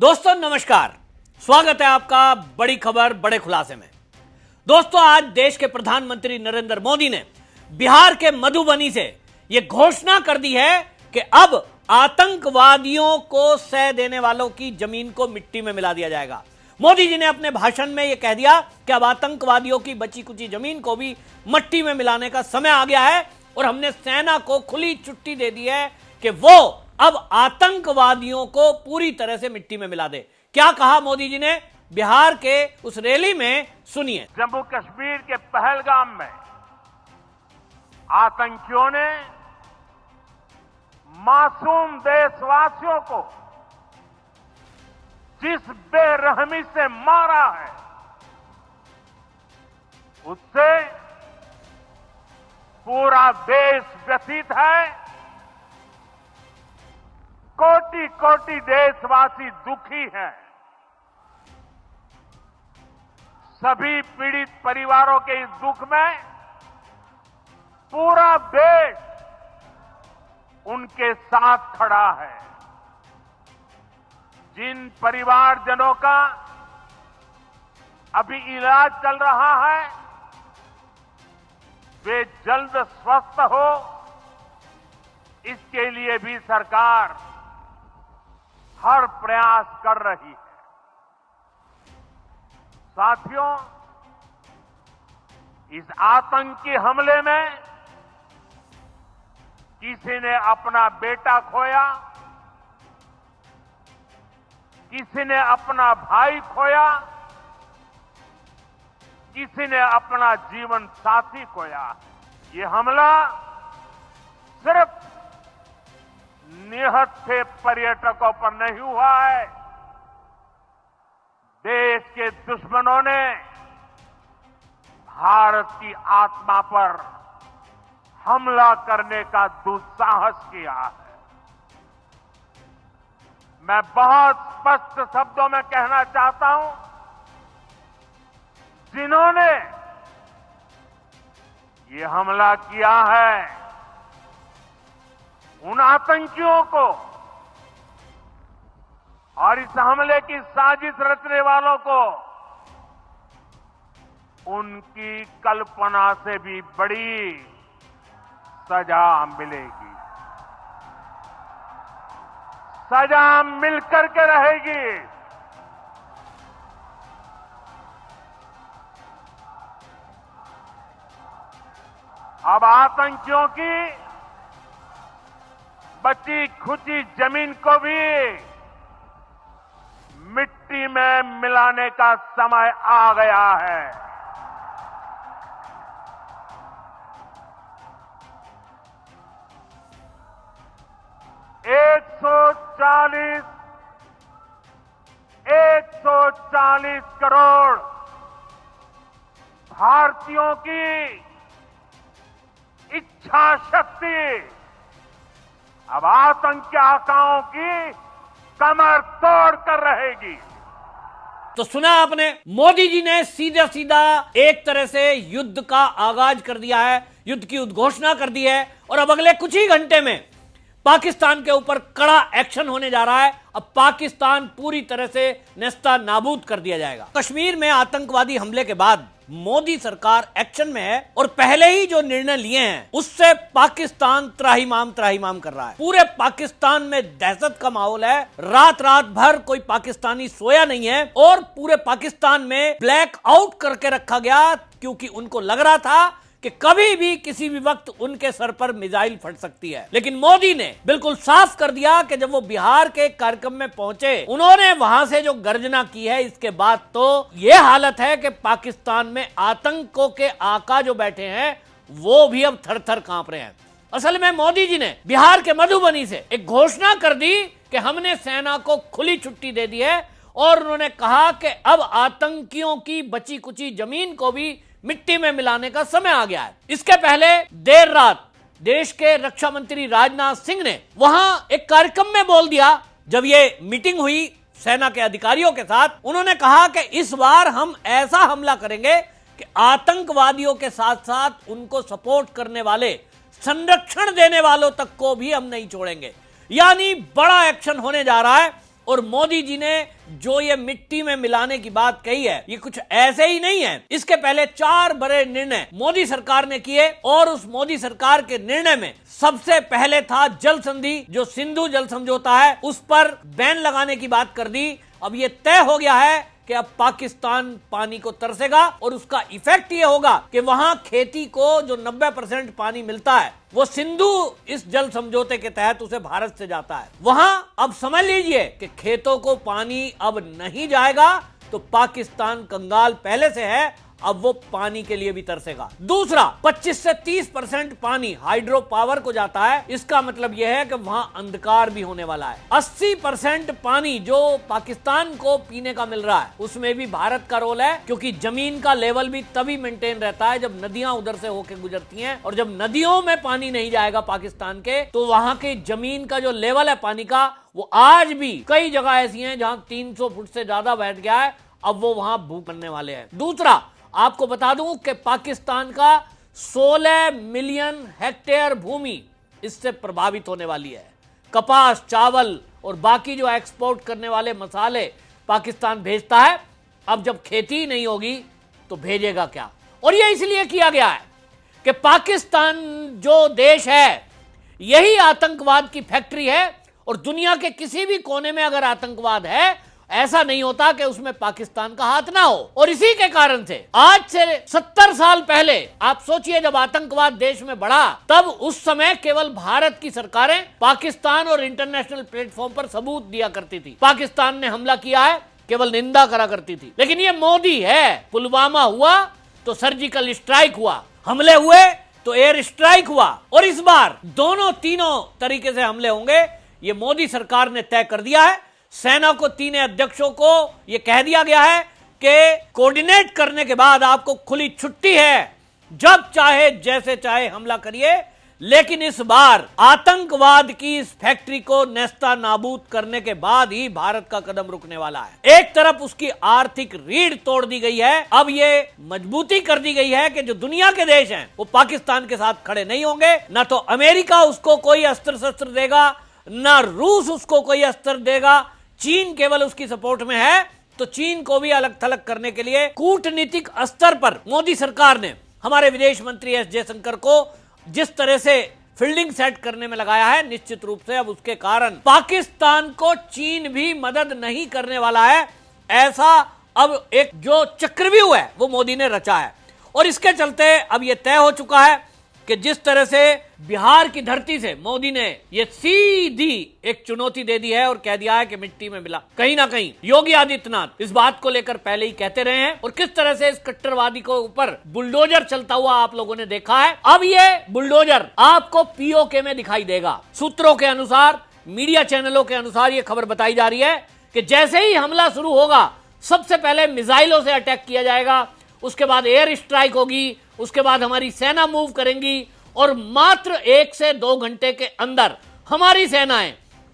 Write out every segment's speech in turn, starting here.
दोस्तों नमस्कार, स्वागत है आपका बड़ी खबर बड़े खुलासे में। दोस्तों आज देश के प्रधानमंत्री नरेंद्र मोदी ने बिहार के मधुबनी से यह घोषणा कर दी है कि अब आतंकवादियों को सह देने वालों की जमीन को मिट्टी में मिला दिया जाएगा। मोदी जी ने अपने भाषण में यह कह दिया कि अब आतंकवादियों की बची कुची जमीन को भी मट्टी में मिलाने का समय आ गया है और हमने सेना को खुली छुट्टी दे दी है कि वो अब आतंकवादियों को पूरी तरह से मिट्टी में मिला दे। क्या कहा मोदी जी ने बिहार के उस रैली में, सुनिए। जम्मू कश्मीर के पहलगाम में आतंकियों ने मासूम देशवासियों को जिस बेरहमी से मारा है, उससे पूरा देश व्यथित है। कोटि कोटि देशवासी दुखी हैं। सभी पीड़ित परिवारों के इस दुख में पूरा देश उनके साथ खड़ा है। जिन परिवारजनों का अभी इलाज चल रहा है, वे जल्द स्वस्थ हो, इसके लिए भी सरकार हर प्रयास कर रही है। साथियों, इस आतंकी हमले में किसी ने अपना बेटा खोया, किसी ने अपना भाई खोया, किसी ने अपना जीवन साथी खोया। ये हमला सिर्फ निहत्थे पर्यटकों पर नहीं हुआ है। देश के दुश्मनों ने भारत की आत्मा पर हमला करने का दुस्साहस किया है। मैं बहुत स्पष्ट शब्दों में कहना चाहता हूं, जिन्होंने ये हमला किया है, उन आतंकियों को और इस हमले की साजिश रचने वालों को उनकी कल्पना से भी बड़ी सजा मिलेगी। सजा मिलकर के रहेगी। अब आतंकियों की बची खुची जमीन को भी मिट्टी में मिलाने का समय आ गया है। एक सौ चालीस करोड़ भारतीयों की इच्छा शक्ति अब आतंकी आकाओं की कमर तोड़ कर रहेगी। तो सुना आपने, मोदी जी ने सीधा सीधा एक तरह से युद्ध का आगाज कर दिया है, युद्ध की उद्घोषणा कर दी है और अब अगले कुछ ही घंटे में पाकिस्तान के ऊपर कड़ा एक्शन होने जा रहा है। अब पाकिस्तान पूरी तरह से नेस्ता नाबूद कर दिया जाएगा। कश्मीर में आतंकवादी हमले के बाद मोदी सरकार एक्शन में है और पहले ही जो निर्णय लिए हैं उससे पाकिस्तान त्राहिमाम कर रहा है। पूरे पाकिस्तान में दहशत का माहौल है। रात रात भर कोई पाकिस्तानी सोया नहीं है और पूरे पाकिस्तान में ब्लैक आउट करके रखा गया, क्योंकि उनको लग रहा था कि कभी भी किसी भी वक्त उनके सर पर मिसाइल फट सकती है। लेकिन मोदी ने बिल्कुल साफ कर दिया कि जब वो बिहार के कार्यक्रम में पहुंचे, उन्होंने वहां से जो गर्जना की है, इसके बाद तो ये हालत है कि पाकिस्तान में आतंकों के आका जो बैठे हैं वो भी अब थर थर कांप रहे हैं। असल में मोदी जी ने बिहार के मधुबनी से एक घोषणा कर दी कि हमने सेना को खुली छुट्टी दे दी है और उन्होंने कहा कि अब आतंकियों की बची कुची जमीन को भी मिट्टी में मिलाने का समय आ गया है। इसके पहले देर रात देश के रक्षा मंत्री राजनाथ सिंह ने वहां एक कार्यक्रम में बोल दिया, जब ये मीटिंग हुई सेना के अधिकारियों के साथ, उन्होंने कहा कि इस बार हम ऐसा हमला करेंगे कि आतंकवादियों के साथ साथ उनको सपोर्ट करने वाले, संरक्षण देने वालों तक को भी हम नहीं छोड़ेंगे। यानी बड़ा एक्शन होने जा रहा है और मोदी जी ने जो ये मिट्टी में मिलाने की बात कही है, ये कुछ ऐसे ही नहीं है। इसके पहले 4 बड़े निर्णय मोदी सरकार ने किए और उस मोदी सरकार के निर्णय में सबसे पहले था जल संधि, जो सिंधु जल समझौता है, उस पर बैन लगाने की बात कर दी। अब ये तय हो गया है कि अब पाकिस्तान पानी को तरसेगा और उसका इफेक्ट ये होगा कि वहां खेती को जो 90% पानी मिलता है वो सिंधु इस जल समझौते के तहत उसे भारत से जाता है। वहां अब समझ लीजिए कि खेतों को पानी अब नहीं जाएगा, तो पाकिस्तान कंगाल पहले से है, अब वो पानी के लिए भी तरसेगा। दूसरा, 25 से 30% पानी हाइड्रो पावर को जाता है। इसका मतलब यह है कि वहां अंधकार भी होने वाला है। 80% पानी जो पाकिस्तान को पीने का मिल रहा है उसमें भी भारत का रोल है, क्योंकि जमीन का लेवल भी तभी मेंटेन रहता है जब नदियां उधर से होकर गुजरती हैं, और जब नदियों में पानी नहीं जाएगा पाकिस्तान के, तो वहां की जमीन का जो लेवल है पानी का, वो आज भी कई जगह ऐसी हैं जहां 300 फुट से ज्यादा बैठ गया है। अब वो वहां भूख बनने वाले हैं। दूसरा, आपको बता दूं कि पाकिस्तान का 16 मिलियन हेक्टेयर भूमि इससे प्रभावित होने वाली है। कपास, चावल और बाकी जो एक्सपोर्ट करने वाले मसाले पाकिस्तान भेजता है, अब जब खेती नहीं होगी तो भेजेगा क्या? और यह इसलिए किया गया है कि पाकिस्तान जो देश है यही आतंकवाद की फैक्ट्री है, और दुनिया के किसी भी कोने में अगर आतंकवाद है, ऐसा नहीं होता कि उसमें पाकिस्तान का हाथ ना हो। और इसी के कारण से आज से 70 साल पहले आप सोचिए, जब आतंकवाद देश में बढ़ा, तब उस समय केवल भारत की सरकारें पाकिस्तान और इंटरनेशनल प्लेटफॉर्म पर सबूत दिया करती थी। पाकिस्तान ने हमला किया है, केवल निंदा करा करती थी। लेकिन ये मोदी है, पुलवामा हुआ तो सर्जिकल स्ट्राइक हुआ, हमले हुए तो एयर स्ट्राइक हुआ, और इस बार दोनों तीनों तरीके से हमले होंगे। ये मोदी सरकार ने तय कर दिया है। सेना को, तीनों अध्यक्षों को यह कह दिया गया है कि कोऑर्डिनेट करने के बाद आपको खुली छुट्टी है, जब चाहे जैसे चाहे हमला करिए, लेकिन इस बार आतंकवाद की इस फैक्ट्री को नेस्ता नाबूद करने के बाद ही भारत का कदम रुकने वाला है। एक तरफ उसकी आर्थिक रीढ़ तोड़ दी गई है, अब ये मजबूती कर दी गई है कि जो दुनिया के देश हैं वो पाकिस्तान के साथ खड़े नहीं होंगे। ना तो अमेरिका उसको कोई अस्त्र शस्त्र देगा, ना रूस उसको कोई अस्त्र देगा। चीन केवल उसकी सपोर्ट में है, तो चीन को भी अलग थलग करने के लिए कूटनीतिक स्तर पर मोदी सरकार ने हमारे विदेश मंत्री एस जयशंकर को जिस तरह से फील्डिंग सेट करने में लगाया है, निश्चित रूप से अब उसके कारण पाकिस्तान को चीन भी मदद नहीं करने वाला है। ऐसा अब एक जो चक्रव्यूह है वो मोदी ने रचा है, और इसके चलते अब यह तय हो चुका है कि जिस तरह से बिहार की धरती से मोदी ने यह सीधी एक चुनौती दे दी है और कह दिया है कि मिट्टी में मिला, कहीं ना कहीं योगी आदित्यनाथ इस बात को लेकर पहले ही कहते रहे हैं, और किस तरह से इस कट्टरवादी को ऊपर बुलडोजर चलता हुआ आप लोगों ने देखा है। अब ये बुलडोजर आपको पीओके में दिखाई देगा। सूत्रों के अनुसार, मीडिया चैनलों के अनुसार यह खबर बताई जा रही है कि जैसे ही हमला शुरू होगा, सबसे पहले मिसाइलों से अटैक किया जाएगा, उसके बाद एयर स्ट्राइक होगी, उसके बाद हमारी सेना मूव करेंगी, और मात्र 1 से 2 घंटे के अंदर हमारी सेनाएं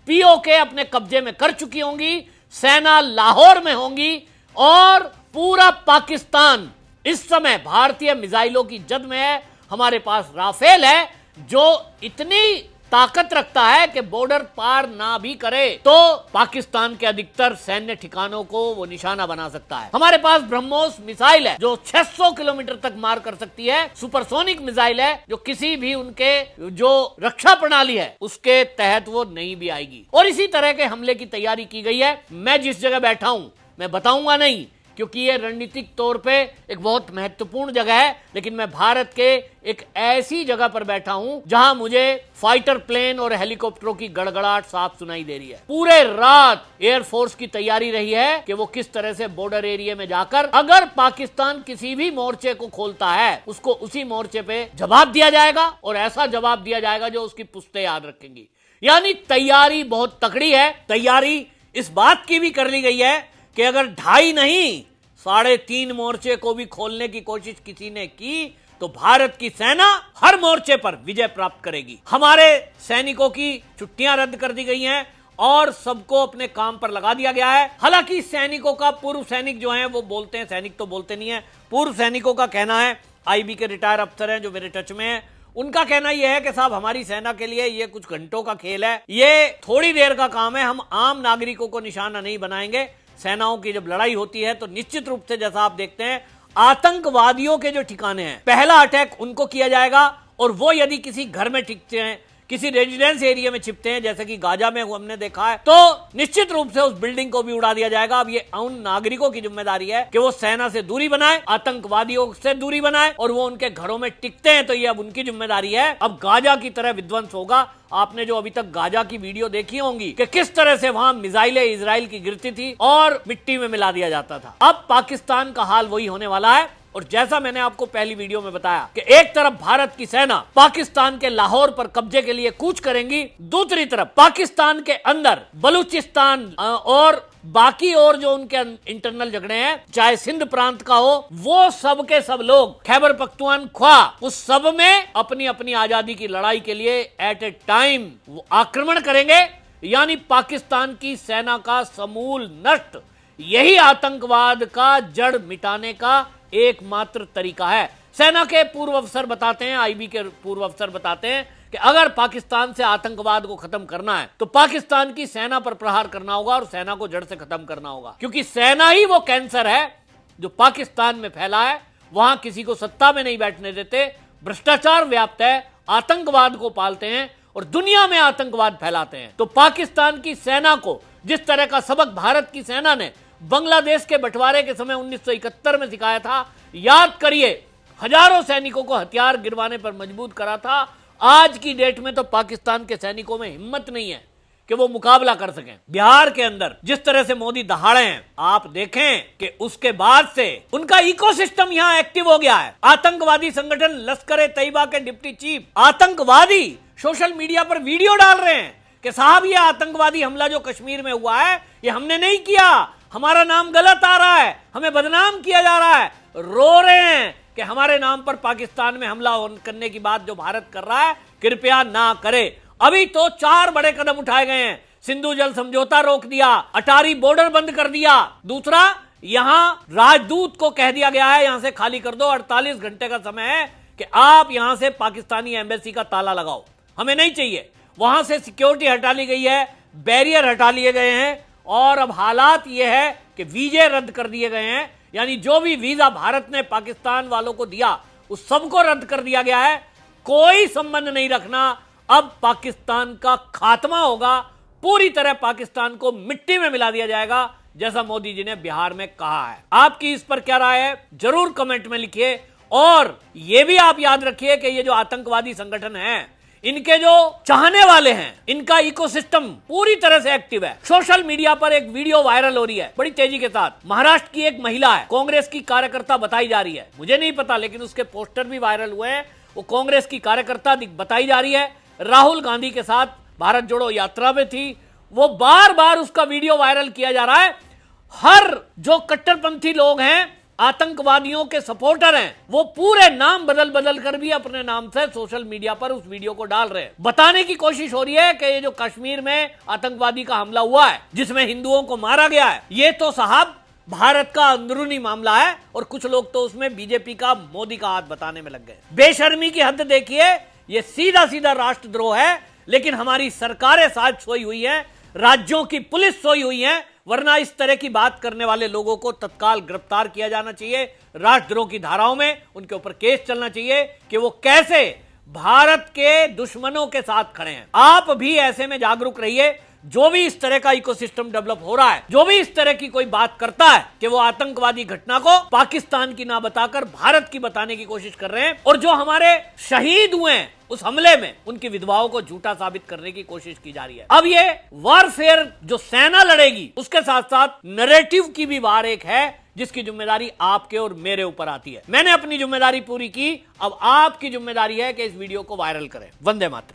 पीओके अपने कब्जे में कर चुकी होंगी, सेना लाहौर में होंगी, और पूरा पाकिस्तान इस समय भारतीय मिसाइलों की जद में है। हमारे पास राफेल है जो इतनी ताकत रखता है कि बॉर्डर पार ना भी करे तो पाकिस्तान के अधिकतर सैन्य ठिकानों को वो निशाना बना सकता है। हमारे पास ब्रह्मोस मिसाइल है जो 600 किलोमीटर तक मार कर सकती है। सुपरसोनिक मिसाइल है जो किसी भी उनके जो रक्षा प्रणाली है उसके तहत वो नहीं भी आएगी। और इसी तरह के हमले की तैयारी की गई है। मैं जिस जगह बैठा हूं मैं बताऊंगा नहीं, क्योंकि ये रणनीतिक तौर पे एक बहुत महत्वपूर्ण जगह है, लेकिन मैं भारत के एक ऐसी जगह पर बैठा हूं जहां मुझे फाइटर प्लेन और हेलीकॉप्टरों की गड़गड़ाहट साफ सुनाई दे रही है। पूरे रात एयरफोर्स की तैयारी रही है कि वो किस तरह से बॉर्डर एरिया में जाकर अगर पाकिस्तान किसी भी मोर्चे को खोलता है उसको उसी मोर्चे पे जवाब दिया जाएगा, और ऐसा जवाब दिया जाएगा जो उसकी पुश्तें याद रखेंगी। यानी तैयारी बहुत तगड़ी है। तैयारी इस बात की भी कर ली गई है कि अगर 2.5 नहीं 3.5 मोर्चे को भी खोलने की कोशिश किसी ने की तो भारत की सेना हर मोर्चे पर विजय प्राप्त करेगी। हमारे सैनिकों की छुट्टियां रद्द कर दी गई हैं और सबको अपने काम पर लगा दिया गया है। हालांकि सैनिकों का, पूर्व सैनिक जो हैं वो बोलते हैं, सैनिक तो बोलते नहीं है, पूर्व सैनिकों का कहना है, आईबी के रिटायर अफसर हैं जो मेरे टच में हैं, उनका कहना यह है कि साहब हमारी सेना के लिए ये कुछ घंटों का खेल है, ये थोड़ी देर का काम है, हम आम नागरिकों को निशाना नहीं बनाएंगे। सेनाओं की जब लड़ाई होती है तो निश्चित रूप से जैसा आप देखते हैं आतंकवादियों के जो ठिकाने हैं पहला अटैक उनको किया जाएगा, और वो यदि किसी घर में टिकते हैं, किसी रेजिडेंस एरिया में छिपते हैं, जैसे कि गाजा में हमने देखा है, तो निश्चित रूप से उस बिल्डिंग को भी उड़ा दिया जाएगा। अब ये उन नागरिकों की जिम्मेदारी है कि वो सेना से दूरी बनाए, आतंकवादियों से दूरी बनाए, और वो उनके घरों में टिकते हैं तो ये अब उनकी जिम्मेदारी है। अब गाजा की तरह विध्वंस होगा। आपने जो अभी तक गाजा की वीडियो देखी होंगी कि किस तरह से वहां मिसाइलें इजराइल की गिरती थी और मिट्टी में मिला दिया जाता था, अब पाकिस्तान का हाल वही होने वाला है। और जैसा मैंने आपको पहली वीडियो में बताया कि एक तरफ भारत की सेना पाकिस्तान के लाहौर पर कब्जे के लिए कूच करेंगी, दूसरी तरफ पाकिस्तान के अंदर बलूचिस्तान और बाकी और जो उनके इंटरनल झगड़े हैं, चाहे सिंध प्रांत का हो, वो सब के सब लोग खैबर पख्तूनख्वा उस सब में अपनी अपनी आजादी की लड़ाई के लिए एट ए टाइम आक्रमण करेंगे। यानी पाकिस्तान की सेना का समूल नष्ट, यही आतंकवाद का जड़ मिटाने का एकमात्र तरीका है। सेना के पूर्व अफसर बताते हैं, आईबी के पूर्व अफसर बताते हैं कि अगर पाकिस्तान से आतंकवाद को खत्म करना है तो पाकिस्तान की सेना पर प्रहार करना होगा और सेना को जड़ से खत्म करना होगा, क्योंकि सेना ही वो कैंसर है जो पाकिस्तान में फैला है। वहां किसी को सत्ता में नहीं बैठने देते, भ्रष्टाचार व्याप्त है, आतंकवाद को पालते हैं और दुनिया में आतंकवाद फैलाते हैं। तो पाकिस्तान की सेना को जिस तरह का सबक भारत की सेना ने बांग्लादेश के बंटवारे के समय 1971 में सिखाया था, याद करिए, हजारों सैनिकों को हथियार गिरवाने पर मजबूर करा था। आज की डेट में तो पाकिस्तान के सैनिकों में हिम्मत नहीं है कि वो मुकाबला कर सकें। बिहार के अंदर जिस तरह से मोदी दहाड़े हैं, आप देखें कि उसके बाद से उनका इकोसिस्टम यहां एक्टिव हो गया है। आतंकवादी संगठन लश्कर-ए-तैयबा के डिप्टी चीफ आतंकवादी सोशल मीडिया पर वीडियो डाल रहे हैं कि साहब ये आतंकवादी हमला जो कश्मीर में हुआ है ये हमने नहीं किया, हमारा नाम गलत आ रहा है, हमें बदनाम किया जा रहा है। रो रहे हैं कि हमारे नाम पर पाकिस्तान में हमला करने की बात जो भारत कर रहा है कृपया ना करे। अभी तो 4 बड़े कदम उठाए गए हैं। सिंधु जल समझौता रोक दिया, अटारी बॉर्डर बंद कर दिया, दूसरा यहां राजदूत को कह दिया गया है यहां से खाली कर दो, 48 घंटे का समय है कि आप यहां से पाकिस्तानी एम्बेसी का ताला लगाओ, हमें नहीं चाहिए। वहां से सिक्योरिटी हटा ली गई है, बैरियर हटा लिए गए हैं, और अब हालात यह है कि वीजे रद्द कर दिए गए हैं। यानी जो भी वीजा भारत ने पाकिस्तान वालों को दिया उस सबको रद्द कर दिया गया है। कोई संबंध नहीं रखना, अब पाकिस्तान का खात्मा होगा, पूरी तरह पाकिस्तान को मिट्टी में मिला दिया जाएगा, जैसा मोदी जी ने बिहार में कहा है। आपकी इस पर क्या राय है जरूर कमेंट में लिखिए। और यह भी आप याद रखिए कि ये जो आतंकवादी संगठन है, इनके जो चाहने वाले हैं, इनका इकोसिस्टम पूरी तरह से एक्टिव है। सोशल मीडिया पर एक वीडियो वायरल हो रही है बड़ी तेजी के साथ। महाराष्ट्र की एक महिला है, कांग्रेस की कार्यकर्ता बताई जा रही है, मुझे नहीं पता लेकिन उसके पोस्टर भी वायरल हुए हैं। वो कांग्रेस की कार्यकर्ता बताई जा रही है, राहुल गांधी के साथ भारत जोड़ो यात्रा में थी। वो बार बार उसका वीडियो वायरल किया जा रहा है। हर जो कट्टरपंथी लोग हैं, आतंकवादियों के सपोर्टर हैं, वो पूरे नाम बदल बदल कर भी अपने नाम से सोशल मीडिया पर उस वीडियो को डाल रहे हैं। बताने की कोशिश हो रही है कि ये जो कश्मीर में आतंकवादी का हमला हुआ है जिसमें हिंदुओं को मारा गया है, ये तो साहब भारत का अंदरूनी मामला है, और कुछ लोग तो उसमें बीजेपी का, मोदी का हाथ बताने में लग गए। बेशर्मी की हद देखिए, ये सीधा सीधा राष्ट्रद्रोह है। लेकिन हमारी सरकारें साथ सोई हुई है, राज्यों की पुलिस सोई हुई है, वरना इस तरह की बात करने वाले लोगों को तत्काल गिरफ्तार किया जाना चाहिए। राष्ट्रद्रोह की धाराओं में उनके ऊपर केस चलना चाहिए कि वो कैसे भारत के दुश्मनों के साथ खड़े हैं। आप भी ऐसे में जागरूक रहिए। जो भी इस तरह का इकोसिस्टम डेवलप हो रहा है, जो भी इस तरह की कोई बात करता है कि वो आतंकवादी घटना को पाकिस्तान की ना बताकर भारत की बताने की कोशिश कर रहे हैं, और जो हमारे शहीद हुए हैं उस हमले में उनकी विधवाओं को झूठा साबित करने की कोशिश की जा रही है। अब ये वॉरफेयर जो सेना लड़ेगी, उसके साथ साथ नैरेटिव की भी वार एक है जिसकी जिम्मेदारी आपके और मेरे ऊपर आती है। मैंने अपनी जिम्मेदारी पूरी की, अब आपकी जिम्मेदारी है कि इस वीडियो को वायरल करें। वंदे मातरम।